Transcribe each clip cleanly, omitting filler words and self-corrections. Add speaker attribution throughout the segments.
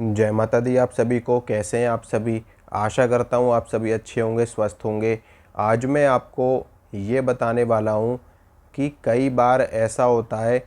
Speaker 1: जय माता दी आप सभी को। कैसे हैं आप सभी? आशा करता हूँ आप सभी अच्छे होंगे, स्वस्थ होंगे। आज मैं आपको ये बताने वाला हूँ कि कई बार ऐसा होता है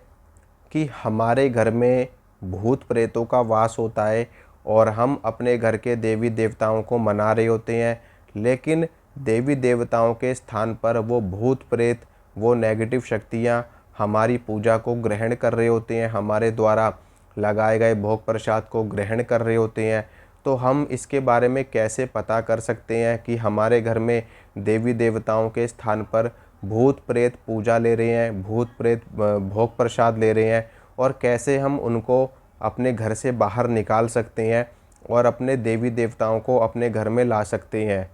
Speaker 1: कि हमारे घर में भूत प्रेतों का वास होता है और हम अपने घर के देवी देवताओं को मना रहे होते हैं, लेकिन देवी देवताओं के स्थान पर वो भूत प्रेत, वो नेगेटिव शक्तियाँ हमारी पूजा को ग्रहण कर रहे होते हैं, हमारे द्वारा लगाए गए भोग प्रसाद को ग्रहण कर रहे होते हैं। तो हम इसके बारे में कैसे पता कर सकते हैं कि हमारे घर में देवी देवताओं के स्थान पर भूत प्रेत पूजा ले रहे हैं, भूत प्रेत भोग प्रसाद ले रहे हैं, और कैसे हम उनको अपने घर से बाहर निकाल सकते हैं और अपने देवी देवताओं को अपने घर में ला सकते हैं।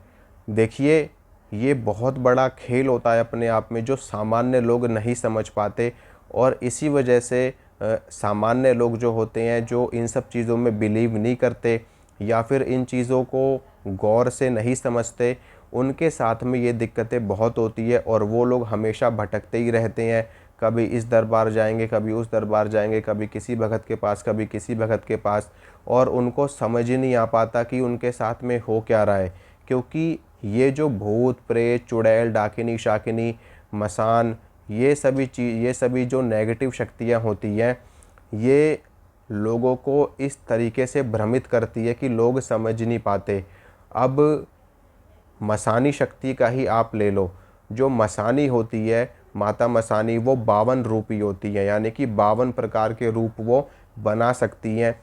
Speaker 1: देखिए, ये बहुत बड़ा खेल होता है अपने आप में, जो सामान्य लोग नहीं समझ पाते। और इसी वजह से सामान्य लोग जो होते हैं, जो इन सब चीज़ों में बिलीव नहीं करते या फिर इन चीज़ों को गौर से नहीं समझते, उनके साथ में ये दिक्कतें बहुत होती है और वो लोग हमेशा भटकते ही रहते हैं। कभी इस दरबार जाएंगे, कभी उस दरबार जाएंगे, कभी किसी भगत के पास, कभी किसी भगत के पास, और उनको समझ ही नहीं आ पाता कि उनके साथ में हो क्या रहा है। क्योंकि ये जो भूत प्रेत, चुड़ैल, डाकिनी शाकिनी, मसान, ये सभी जो नेगेटिव शक्तियाँ होती हैं, ये लोगों को इस तरीके से भ्रमित करती है कि लोग समझ नहीं पाते। अब मसानी शक्ति का ही आप ले लो। जो मसानी होती है, माता मसानी, वो 52 रूपी होती है, यानी कि 52 प्रकार के रूप वो बना सकती हैं।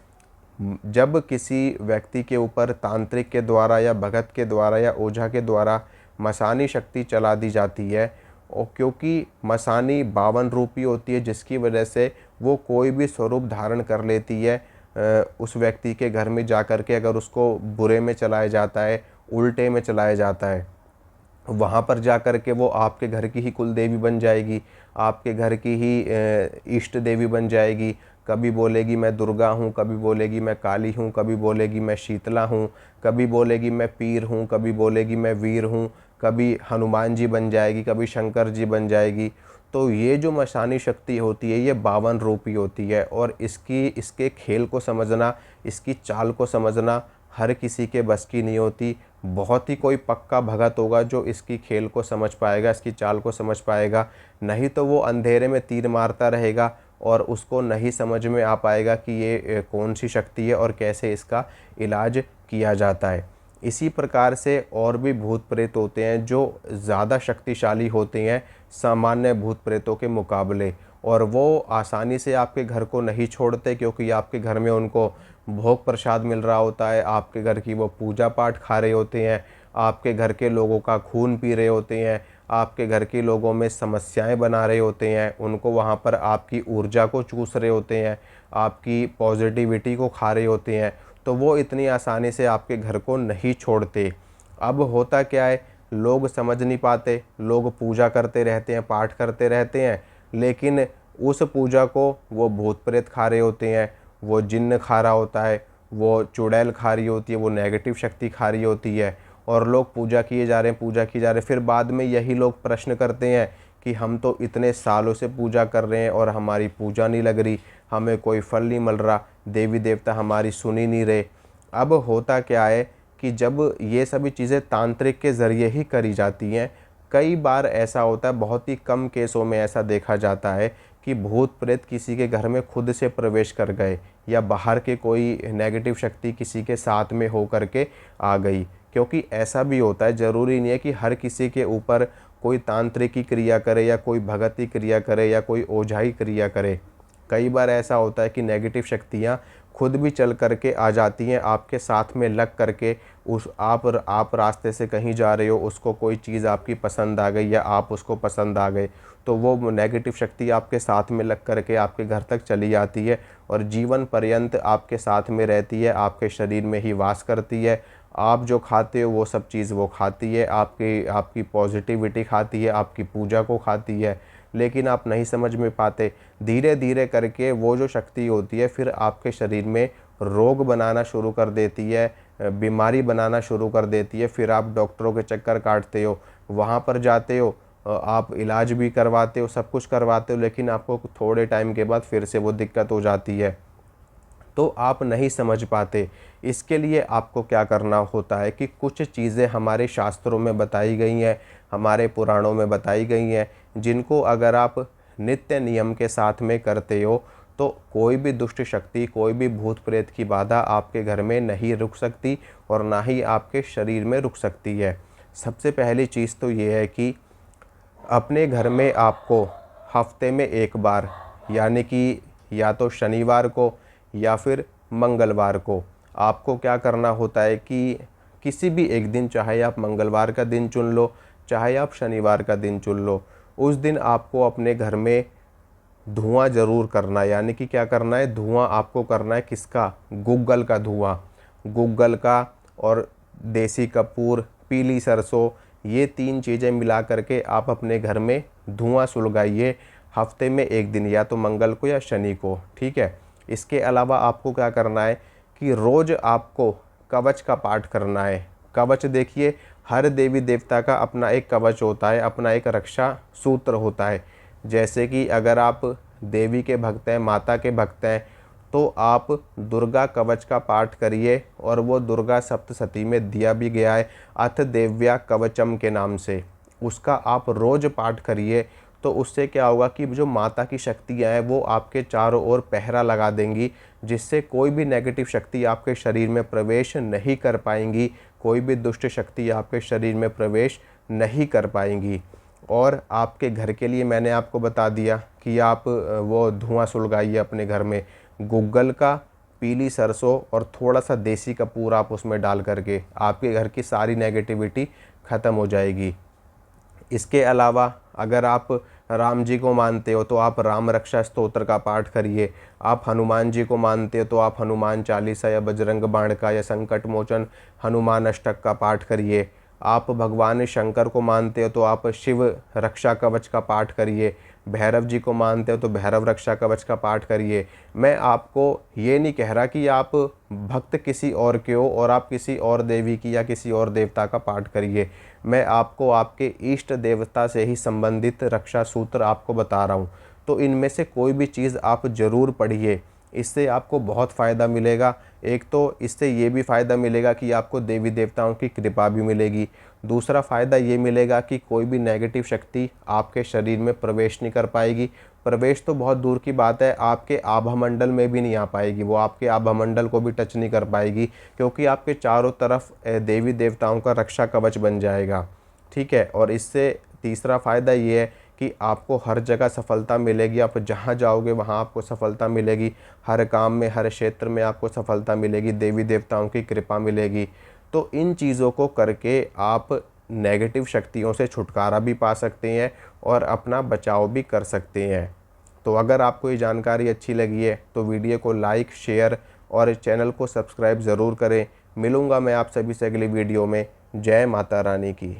Speaker 1: जब किसी व्यक्ति के ऊपर तांत्रिक के द्वारा या भगत के द्वारा या ओझा के द्वारा मसानी शक्ति चला दी जाती है, और क्योंकि मसानी 52 रूपी होती है, जिसकी वजह से वो कोई भी स्वरूप धारण कर लेती है। उस व्यक्ति के घर में जाकर के अगर उसको बुरे में चलाया जाता है, उल्टे में चलाया जाता है, वहाँ पर जा कर के वो आपके घर की ही कुल देवी बन जाएगी, आपके घर की ही इष्ट देवी बन जाएगी। कभी बोलेगी मैं दुर्गा हूँ, कभी बोलेगी मैं काली हूँ, कभी बोलेगी मैं शीतला हूँ, कभी बोलेगी मैं पीर हूँ, कभी बोलेगी मैं वीर हूँ, कभी हनुमान जी बन जाएगी, कभी शंकर जी बन जाएगी। तो ये जो मशानी शक्ति होती है, ये 52 रूपी होती है, और इसके खेल को समझना, इसकी चाल को समझना हर किसी के बस की नहीं होती। बहुत ही कोई पक्का भगत होगा जो इसकी खेल को समझ पाएगा, इसकी चाल को समझ पाएगा। नहीं तो वो अंधेरे में तीर मारता रहेगा और उसको नहीं समझ में आ पाएगा कि ये कौन सी शक्ति है और कैसे इसका इलाज किया जाता है। इसी प्रकार से और भी भूत प्रेत होते हैं जो ज़्यादा शक्तिशाली होते हैं सामान्य भूत प्रेतों के मुकाबले, और वो आसानी से आपके घर को नहीं छोड़ते, क्योंकि आपके घर में उनको भोग प्रसाद मिल रहा होता है, आपके घर की वो पूजा पाठ खा रहे होते हैं, आपके घर के लोगों का खून पी रहे होते हैं, आपके घर के लोगों में समस्याएं बना रहे होते हैं, उनको वहाँ पर आपकी ऊर्जा को चूस रहे होते हैं, आपकी पॉजिटिविटी को खा रहे होते हैं। तो वो इतनी आसानी से आपके घर को नहीं छोड़ते। अब होता क्या है, लोग समझ नहीं पाते, लोग पूजा करते रहते हैं, पाठ करते रहते हैं, लेकिन उस पूजा को वो भूत प्रेत खा रहे होते हैं, वो जिन्न खा रहा होता है, वो चुड़ैल खा रही होती है, वो नेगेटिव शक्ति खा रही होती है, और लोग पूजा किए जा रहे हैं, पूजा किए जा रहे हैं। फिर बाद में यही लोग प्रश्न करते हैं कि हम तो इतने सालों से पूजा कर रहे हैं और हमारी पूजा नहीं लग रही, हमें कोई फल नहीं मिल रहा, देवी देवता हमारी सुन ही नहीं रहे। अब होता क्या है कि जब ये सभी चीज़ें तांत्रिक के ज़रिए ही करी जाती हैं, कई बार ऐसा होता है, बहुत ही कम केसों में ऐसा देखा जाता है कि भूत प्रेत किसी के घर में खुद से प्रवेश कर गए, या बाहर के कोई नेगेटिव शक्ति किसी के साथ में हो कर के आ गई। क्योंकि ऐसा भी होता है, ज़रूरी नहीं है कि हर किसी के ऊपर कोई तांत्रिकी क्रिया करे या कोई भगती क्रिया करे या कोई ओझाई क्रिया करे। कई बार ऐसा होता है कि नेगेटिव शक्तियाँ खुद भी चल करके आ जाती हैं आपके साथ में लग करके। आप रास्ते से कहीं जा रहे हो, उसको कोई चीज़ आपकी पसंद आ गई या आप उसको पसंद आ गए, तो वो नेगेटिव शक्ति आपके साथ में लग करके आपके घर तक चली जाती है और जीवन पर्यंत आपके साथ में रहती है, आपके शरीर में ही वास करती है। आप जो खाते हो वो सब चीज़ वो खाती है, आपकी आपकी पॉजिटिविटी खाती है, आपकी पूजा को खाती है, लेकिन आप नहीं समझ में पाते। धीरे धीरे करके वो जो शक्ति होती है फिर आपके शरीर में रोग बनाना शुरू कर देती है, बीमारी बनाना शुरू कर देती है। फिर आप डॉक्टरों के चक्कर काटते हो, वहाँ पर जाते हो, आप इलाज भी करवाते हो, सब कुछ करवाते हो, लेकिन आपको थोड़े टाइम के बाद फिर से वो दिक्कत हो जाती है। तो आप नहीं समझ पाते। इसके लिए आपको क्या करना होता है कि कुछ चीज़ें हमारे शास्त्रों में बताई गई हैं, हमारे पुराणों में बताई गई हैं, जिनको अगर आप नित्य नियम के साथ में करते हो तो कोई भी दुष्ट शक्ति, कोई भी भूत प्रेत की बाधा आपके घर में नहीं रुक सकती और ना ही आपके शरीर में रुक सकती है। सबसे पहली चीज़ तो ये है कि अपने घर में आपको हफ्ते में एक बार, यानी कि या तो शनिवार को या फिर मंगलवार को, आपको क्या करना होता है कि किसी भी एक दिन, चाहे आप मंगलवार का दिन चुन लो, चाहे आप शनिवार का दिन चुन लो, उस दिन आपको अपने घर में धुआं ज़रूर करना है। यानी कि क्या करना है, धुआं आपको करना है किसका, गुग्गल का धुआं, गुग्गल का और देसी कपूर, पीली सरसों, ये 3 चीज़ें मिला करके आप अपने घर में धुआं सुलगाइए हफ्ते में एक दिन, या तो मंगल को या शनि को, ठीक है। इसके अलावा आपको क्या करना है कि रोज़ आपको कवच का पाठ करना है। कवच देखिए, हर देवी देवता का अपना एक कवच होता है, अपना एक रक्षा सूत्र होता है। जैसे कि अगर आप देवी के भक्त हैं, माता के भक्त हैं, तो आप दुर्गा कवच का पाठ करिए, और वो दुर्गा सप्तशती में दिया भी गया है, अथ देव्या कवचम के नाम से। उसका आप रोज़ पाठ करिए, तो उससे क्या होगा कि जो माता की शक्तियाँ हैं वो आपके चारों ओर पहरा लगा देंगी, जिससे कोई भी नेगेटिव शक्ति आपके शरीर में प्रवेश नहीं कर पाएंगी, कोई भी दुष्ट शक्ति आपके शरीर में प्रवेश नहीं कर पाएंगी। और आपके घर के लिए मैंने आपको बता दिया कि आप वो धुआं सुलगाइए अपने घर में, गुग्गल का, पीली सरसों और थोड़ा सा देसी कपूर आप उसमें डाल करके, आपके घर की सारी नेगेटिविटी ख़त्म हो जाएगी। इसके अलावा अगर आप राम जी को मानते हो तो आप राम रक्षा स्तोत्र का पाठ करिए। आप हनुमान जी को मानते हो तो आप हनुमान चालीसा या बजरंग बाण का या संकट मोचन हनुमान अष्टक का पाठ करिए। आप भगवान शंकर को मानते हो तो आप शिव रक्षा कवच का पाठ करिए। भैरव जी को मानते हो तो भैरव रक्षा कवच का पाठ करिए। मैं आपको ये नहीं कह रहा कि आप भक्त किसी और के हो और आप किसी और देवी की या किसी और देवता का पाठ करिए। मैं आपको आपके इष्ट देवता से ही संबंधित रक्षा सूत्र आपको बता रहा हूँ। तो इनमें से कोई भी चीज़ आप ज़रूर पढ़िए, इससे आपको बहुत फ़ायदा मिलेगा। एक तो इससे ये भी फ़ायदा मिलेगा कि आपको देवी देवताओं की कृपा भी मिलेगी। दूसरा फ़ायदा ये मिलेगा कि कोई भी नेगेटिव शक्ति आपके शरीर में प्रवेश नहीं कर पाएगी। प्रवेश तो बहुत दूर की बात है, आपके आभामंडल में भी नहीं आ पाएगी, वो आपके आभामंडल को भी टच नहीं कर पाएगी, क्योंकि आपके चारों तरफ देवी देवताओं का रक्षा कवच बन जाएगा, ठीक है। और इससे तीसरा फ़ायदा ये है कि आपको हर जगह सफलता मिलेगी। आप जहाँ जाओगे वहाँ आपको सफलता मिलेगी, हर काम में, हर क्षेत्र में आपको सफलता मिलेगी, देवी देवताओं की कृपा मिलेगी। तो इन चीज़ों को करके आप नेगेटिव शक्तियों से छुटकारा भी पा सकते हैं और अपना बचाव भी कर सकते हैं। तो अगर आपको ये जानकारी अच्छी लगी है तो वीडियो को लाइक, शेयर और चैनल को सब्सक्राइब ज़रूर करें। मिलूँगा मैं आप सभी से अगली वीडियो में। जय माता रानी की।